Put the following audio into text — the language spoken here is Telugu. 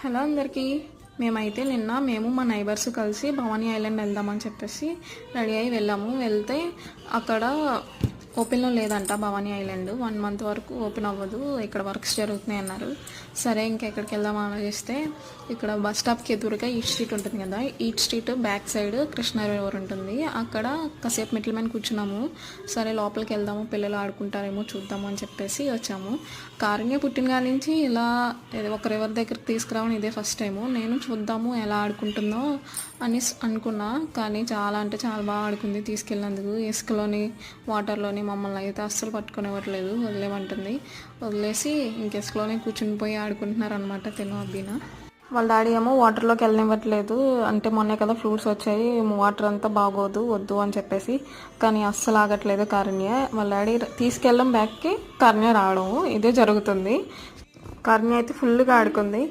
హలో అందరికీ. మేమైతే నిన్న మా నైబర్స్ కలిసి భవానీ ఐలాండ్ వెళ్దామని చెప్పేసి రెడీ అయ్యి వెళ్తే అక్కడ ఓపెన్లో లేదంట భవానీ ఐలాండ్. 1 మంత్ వరకు ఓపెన్ అవ్వదు, ఇక్కడ వర్క్స్ జరుగుతున్నాయి అన్నారు. సరే ఇంకా ఎక్కడికి వెళ్దాం ఆలోచిస్తే ఇక్కడ బస్ స్టాప్కి ఎదురుగా ఈట్ స్ట్రీట్ ఉంటుంది కదా, eat street back side Krishna river ఉంటుంది. అక్కడ కాసేపు మెట్ల మీద కూర్చున్నాము. సరే లోపలికి వెళ్దాము, పిల్లలు ఆడుకుంటారేమో చూద్దాము అని చెప్పేసి వచ్చాము. కారుణ్య పుట్టిన కాడి నుంచి ఇలా ఒక రివర్ దగ్గరికి తీసుకురావడం ఇదే ఫస్ట్ టైము. నేను చూద్దాము ఎలా ఆడుకుంటుందో అని అనుకున్నా, కానీ చాలా అంటే చాలా బాగా ఆడుకుంది. తీసుకెళ్ళినందుకు ఇసుకలోని వాటర్లోని మమ్మల్ని అయితే అస్సలు పట్టుకునేవ్వట్లేదు, వదిలేమంటుంది. వదిలేసి ఇంక ఇసుకలోనే కూర్చుని పోయి ఆడుకుంటున్నారు అనమాట తిను అబ్బిన. వాళ్ళ డాడీ ఏమో వాటర్లోకి వెళ్ళనివ్వట్లేదు, అంటే మొన్నే కదా ఫ్లూట్స్ వచ్చాయి, వాటర్ అంతా బాగోదు వద్దు అని చెప్పేసి. కానీ అస్సలు ఆగట్లేదు కారుణ్య. వాళ్ళ డాడీ తీసుకెళ్ళడం బ్యాక్కి కారుణ్య రావడం ఇదే జరుగుతుంది. కారుణ్య అయితే ఫుల్గా ఆడుకుంది.